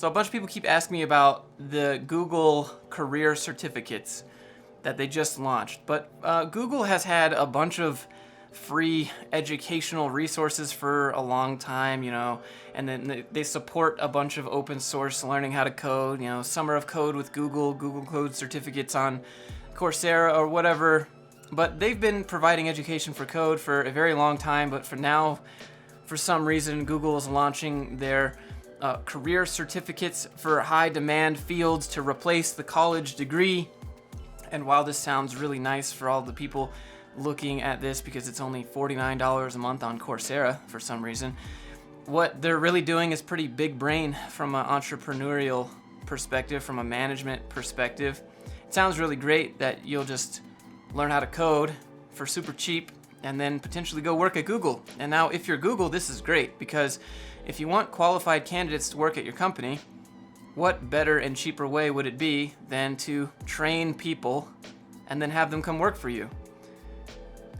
So a bunch of people keep asking me about the Google career certificates that they just launched. But Google has had a bunch of free educational resources for a long time, and then they support a bunch of open source learning how to code, Summer of Code with Google Code certificates on Coursera or whatever. But they've been providing education for code for a very long time, but for now, for some reason, Google is launching their career certificates for high demand fields to replace the college degree. And while this sounds really nice for all the people looking at this, because it's only $49 a month on Coursera for some reason, what they're really doing is pretty big brain from an entrepreneurial perspective, from a management perspective. It sounds really great that you'll just learn how to code for super cheap and then potentially go work at Google. And now if you're Google, this is great, because if you want qualified candidates to work at your company, what better and cheaper way would it be than to train people and then have them come work for you?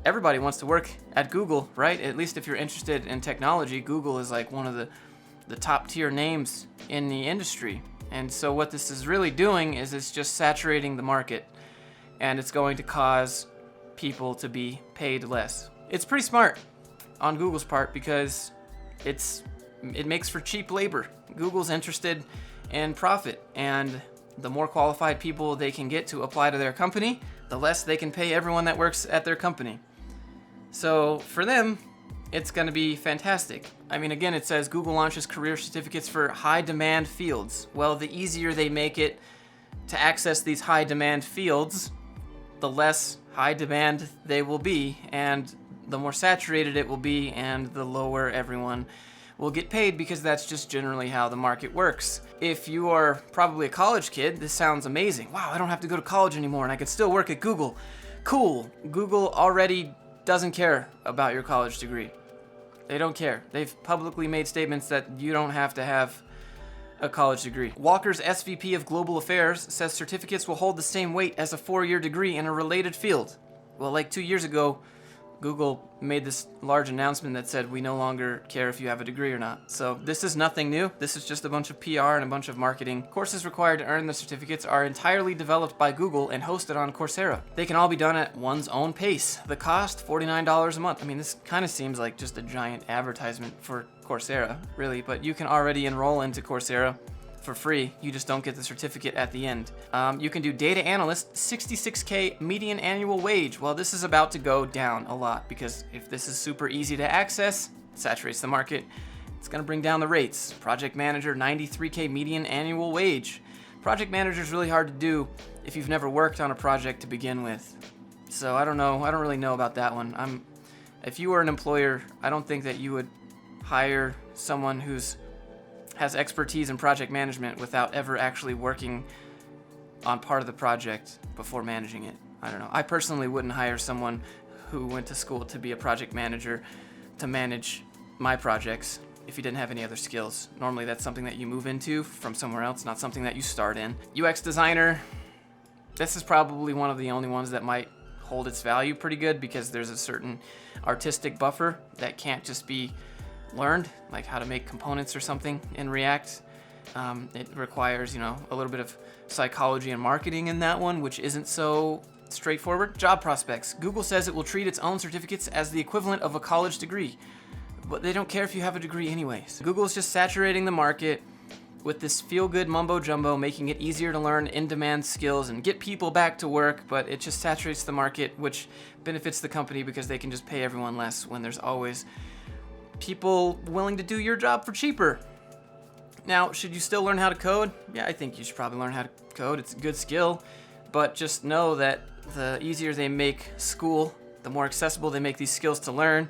Everybody wants to work at Google, right? At least if you're interested in technology, Google is like one of the top tier names in the industry. And so what this is really doing is it's just saturating the market, and it's going to cause people to be paid less. It's pretty smart on Google's part, because it makes for cheap labor. Google's interested in profit, and the more qualified people they can get to apply to their company, the less they can pay everyone that works at their company. So for them, it's going to be fantastic. I mean, again, it says Google launches career certificates for high demand fields. Well, the easier they make it to access these high demand fields, the less high demand they will be, and the more saturated it will be, and the lower everyone will get paid, because that's just generally how the market works. If you are probably a college kid, this sounds amazing. Wow, I don't have to go to college anymore and I could still work at Google. Cool. Google already doesn't care about your college degree. They don't care. They've publicly made statements that you don't have to have a college degree. Walker's SVP of Global Affairs says certificates will hold the same weight as a 4-year degree in a related field. Well, like 2 years ago, Google made this large announcement that said we no longer care if you have a degree or not. So this is nothing new. This is just a bunch of PR and a bunch of marketing. Courses required to earn the certificates are entirely developed by Google and hosted on Coursera. They can all be done at one's own pace. The cost, $49 a month. I mean, this kind of seems like just a giant advertisement for Coursera, really, but you can already enroll into Coursera for free. You just don't get the certificate at the end. You can do data analyst, $66K median annual wage. Well, this is about to go down a lot, because if this is super easy to access, it saturates the market, it's gonna bring down the rates. Project manager, $93K median annual wage. Project manager is really hard to do if you've never worked on a project to begin with. So I don't know, I don't really know about that one. If you were an employer, I don't think that you would hire someone who's has expertise in project management without ever actually working on part of the project before managing it. I don't know. I personally wouldn't hire someone who went to school to be a project manager to manage my projects if you didn't have any other skills. Normally that's something that you move into from somewhere else, not something that you start in. UX designer, this is probably one of the only ones that might hold its value pretty good, because there's a certain artistic buffer that can't just be learned, like how to make components or something in React. It requires, a little bit of psychology and marketing in that one, which isn't so straightforward. Job prospects. Google says it will treat its own certificates as the equivalent of a college degree, but they don't care if you have a degree anyways. Google is just saturating the market with this feel-good mumbo-jumbo, making it easier to learn in-demand skills and get people back to work, but it just saturates the market, which benefits the company because they can just pay everyone less when there's always people willing to do your job for cheaper. Now, should you still learn how to code? Yeah, I think you should probably learn how to code. It's a good skill, but just know that the easier they make school, the more accessible they make these skills to learn,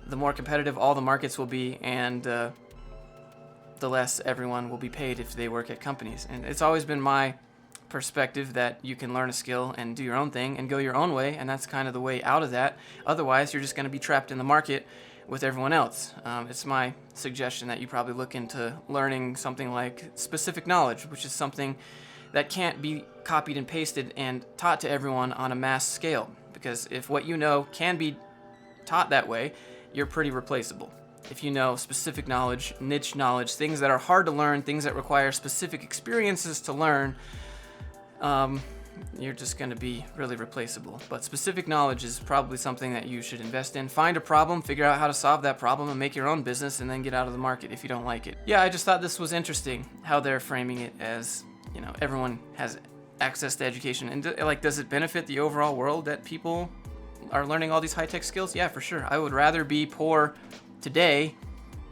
the more competitive all the markets will be, and the less everyone will be paid if they work at companies. And it's always been my perspective that you can learn a skill and do your own thing and go your own way, and that's kind of the way out of that. Otherwise, you're just going to be trapped in the market with everyone else. It's my suggestion that you probably look into learning something like specific knowledge, which is something that can't be copied and pasted and taught to everyone on a mass scale. Because if what you know can be taught that way, you're pretty replaceable. if you know specific knowledge, niche knowledge, things that are hard to learn, things that require specific experiences to learn, you're just going to be really replaceable. But specific knowledge is probably something that you should invest in. Find a problem, figure out how to solve that problem, and make your own business, and then get out of the market if you don't like it. Yeah, I just thought this was interesting, how they're framing it as, everyone has access to education. And does it benefit the overall world that people are learning all these high-tech skills? Yeah, for sure. I would rather be poor today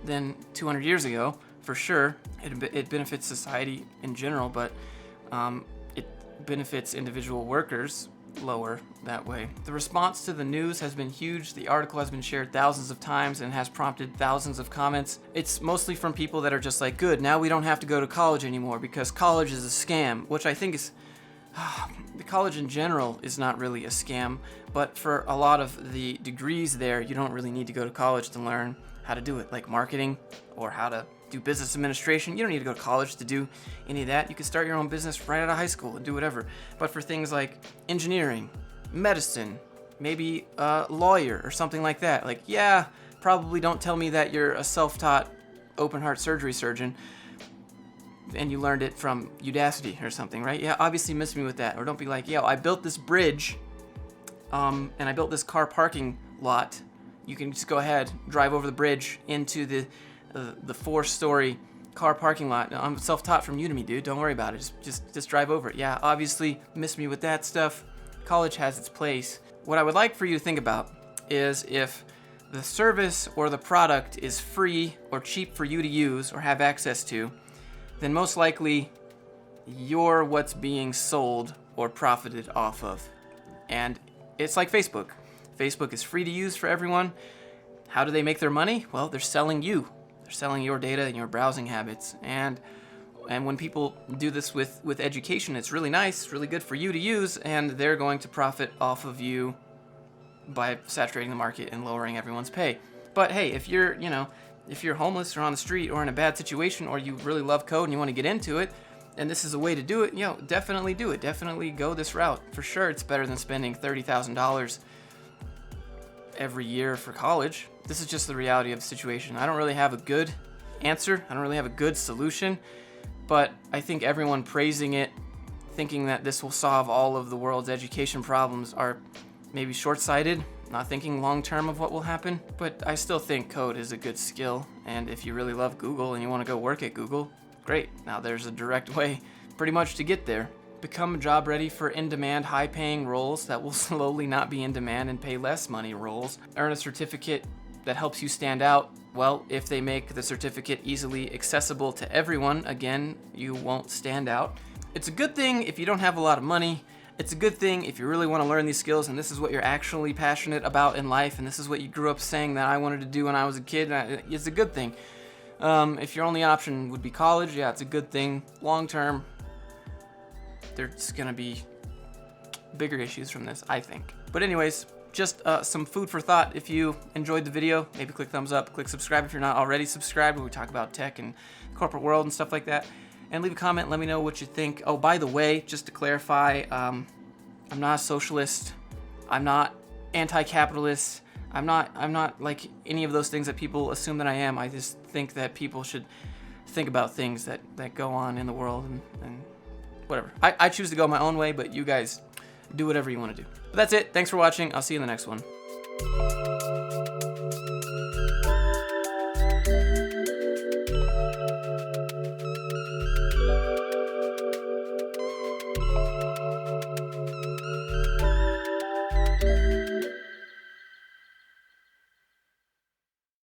than 200 years ago, for sure. It benefits society in general, but it benefits individual workers lower that way. The response to the news has been huge. The article has been shared thousands of times and has prompted thousands of comments. It's mostly from people that are just like, good, now we don't have to go to college anymore because college is a scam, which I think is... The college in general is not really a scam, but for a lot of the degrees there, you don't really need to go to college to learn how to do it, like marketing or how to do business administration. You don't need to go to college to do any of that. You can start your own business right out of high school and do whatever. But for things like engineering, medicine, maybe a lawyer or something like that, probably don't tell me that you're a self-taught open heart surgery surgeon and you learned it from Udacity or something, right? Yeah, obviously miss me with that. Or don't be like, I built this bridge, and I built this car parking lot. You can just go ahead, drive over the bridge into the 4-story car parking lot. I'm self-taught from Udemy, dude. Don't worry about it. Just drive over it. Yeah, obviously miss me with that stuff. College has its place. What I would like for you to think about is if the service or the product is free or cheap for you to use or have access to, then most likely you're what's being sold or profited off of. And it's like Facebook. Facebook is free to use for everyone. How do they make their money? Well, they're selling you. They're selling your data and your browsing habits. And when people do this with education, it's really nice, it's really good for you to use, and they're going to profit off of you by saturating the market and lowering everyone's pay. But hey, if you're homeless or on the street or in a bad situation or you really love code and you want to get into it, and this is a way to do it, definitely do it. Definitely go this route. For sure, it's better than spending $30,000 every year for college. This is just the reality of the situation. I don't really have a good answer. I don't really have a good solution, but I think everyone praising it, thinking that this will solve all of the world's education problems, are maybe short-sighted, not thinking long-term of what will happen. But I still think code is a good skill, and if you really love Google and you want to go work at Google, great. Now there's a direct way pretty much to get there. Become job ready for in-demand, high-paying roles that will slowly not be in demand and pay less money roles. Earn a certificate that helps you stand out. Well, if they make the certificate easily accessible to everyone, again, you won't stand out. It's a good thing if you don't have a lot of money. It's a good thing if you really want to learn these skills and this is what you're actually passionate about in life and this is what you grew up saying that I wanted to do when I was a kid. It's a good thing. If your only option would be college, yeah, it's a good thing. Long term, there's going to be bigger issues from this, I think. But anyways, just some food for thought. If you enjoyed the video, maybe click thumbs up, click subscribe if you're not already subscribed, where we talk about tech and corporate world and stuff like that. And leave a comment, let me know what you think. Oh, by the way, just to clarify, I'm not a socialist. I'm not anti-capitalist. I'm not like any of those things that people assume that I am. I just think that people should think about things that go on in the world and whatever. I choose to go my own way, but you guys do whatever you want to do. But that's it. Thanks for watching. I'll see you in the next one.